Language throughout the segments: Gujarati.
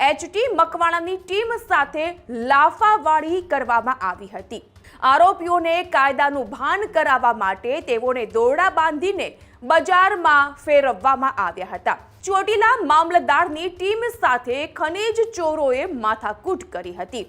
એચટી મકવાણાની ટીમ સાથે લાફાવાળી કરવામાં આવી હતી। આરોપીઓને કાયદાનું ભાન કરાવવા માટે તેઓને દોરડા બાંધીને બજારમાં ફેરવવામાં આવ્યા હતા। ચોટીલા મામલતદારની ટીમ સાથે ખનીજ ચોરોએ માથાકૂટ કરી હતી।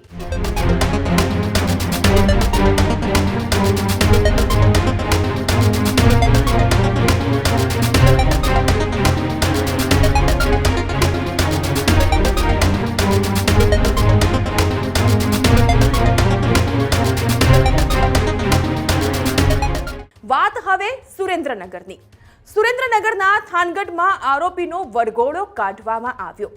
વાત હવે સુરેન્દ્રનગરની। સુરેન્દ્રનગરના થાનગઢમાં આરોપીનો વરઘોડો કાઢવામાં આવ્યો।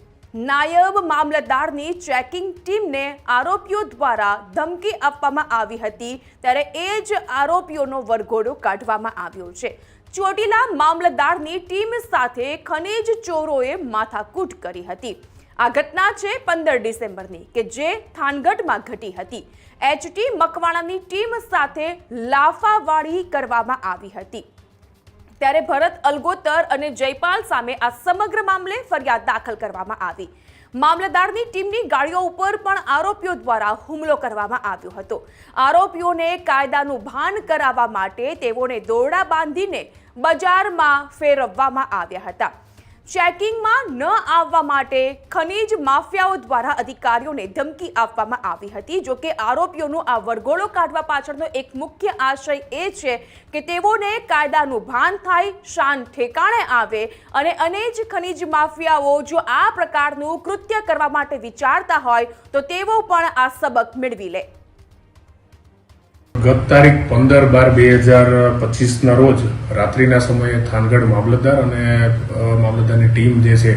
નાયબ મામલતદારની ચેકિંગ ટીમને આરોપીઓ દ્વારા ધમકી આપવામાં આવી હતી, ત્યારે એ જ આરોપીઓનો વરઘોડો કાઢવામાં આવ્યો છે। ચોટીલા મામલતદારની ટીમ સાથે ખનીજ ચોરોએ માથાકૂટ કરી હતી। આ ઘટના છે 15 ડિસેમ્બરની કે જે થાનગઢમાં ઘટી હતી। એચટી મકવાણાની ટીમ સાથે લાફાવાળી કરવામાં આવી હતી, ત્યારે ભરત અલગોતર અને જયપાલ સામે આ સમગ્ર મામલે ફરિયાદ દાખલ કરવામાં આવી। મામલતદારની ટીમની ગાડીઓ ઉપર પણ આરોપીઓ દ્વારા હુમલો કરવામાં આવ્યો હતો। આરોપીઓને કાયદાનું ભાન કરાવવા માટે તેઓને દોરડા બાંધીને બજારમાં ફેરવવામાં આવ્યા હતા। ચેકિંગમાં ન આવવા માટે ખનીજ માફિયાઓ દ્વારા અધિકારીઓને ધમકી આપવામાં આવી હતી। જો કે આરોપીઓનો આ વરઘોડો કાઢવા પાછળનો એક મુખ્ય આશય એ છે કે તેઓને કાયદાનું ભાન થાય, શાન ઠેકાણે આવે અને જ ખનીજ માફિયાઓ જો આ પ્રકારનું કૃત્ય કરવા માટે વિચારતા હોય તો તેઓ પણ આ સબક મેળવી લે। ગત તારીખ 15/12/2025 ના રોજ રાત્રિના સમયે થાનગઢ મામલતદાર અને મામલતદારની ટીમ જે છે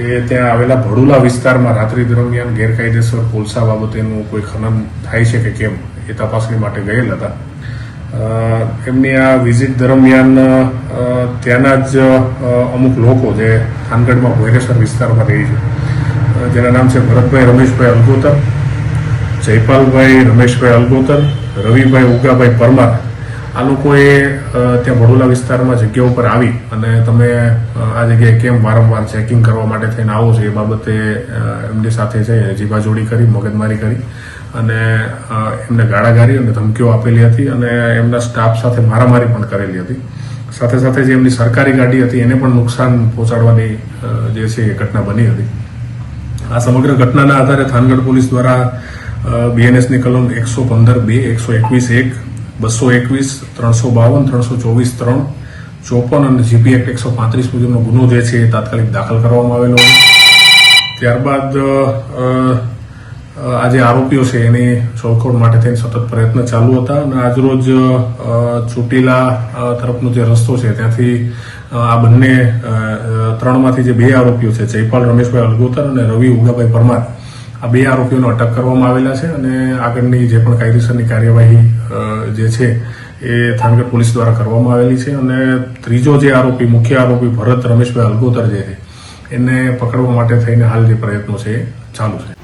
એ ત્યાં આવેલા ભડુલા વિસ્તારમાં રાત્રિ દરમિયાન ગેરકાયદેસર કોલસા બાબતેનું કોઈ ખનન થાય છે કે કેમ એ તપાસણી માટે ગયેલ હતા। એમની આ વિઝિટ દરમિયાન ત્યાંના જ અમુક લોકો જે થાનગઢમાં ભોયરેશ્વર વિસ્તારમાં રહી છે, જેના નામ છે ભરતભાઈ રમેશભાઈ અલગોતર, જયપાલભાઈ રમેશભાઈ અલગોતર, રવિભાઈ ઉગાભાઈ પરમાર, આ લોકોએ ત્યાં ભડોલા વિસ્તારમાં જગ્યા ઉપર આવી અને તમે આ જગ્યાએ કેમ વારંવાર ચેકિંગ કરવા માટે થઈને આવો છો એ બાબતે એમની સાથે છે જીભાજોડી કરી, મગજમારી કરી અને એમને ગાળાગાળી અને ધમકીઓ આપેલી હતી અને એમના સ્ટાફ સાથે મારામારી પણ કરેલી હતી। સાથે સાથે જે એમની સરકારી ગાડી હતી એને પણ નુકસાન પહોંચાડવાની જે છે એ ઘટના બની હતી। આ સમગ્ર ઘટનાના આધારે થાનગઢ પોલીસ દ્વારા બીએનએસની કલમ 115(2), 121(1), 221, 352, 324(3), 54 અને જીપી એક્ટ 135 મુજબનો ગુનો જે છે એ તાત્કાલિક દાખલ કરવામાં આવેલો હતો। ત્યારબાદ આ જે આરોપીઓ છે એની શોધખોળ માટે થઈને સતત પ્રયત્ન ચાલુ હતા અને આજરોજ ચોટીલા તરફનો જે રસ્તો છે ત્યાંથી આ બંને ત્રણમાંથી જે 2 આરોપીઓ છે, જયપાલ રમેશભાઈ અલગોતર અને રવિ ઉગાભાઈ પરમાર, આ 2 આરોપીઓને અટક કરવામાં આવેલા છે અને આગળની જે પણ કાયદેસરની કાર્યવાહી જે છે એ થાનગઢ પોલીસ દ્વારા કરવામાં આવેલી છે અને ત્રીજો જે આરોપી, મુખ્ય આરોપી ભરત રમેશભાઈ અલગોતર જે છે એને પકડવા માટે થઈને હાલ જે પ્રયત્નો છે એ ચાલુ છે।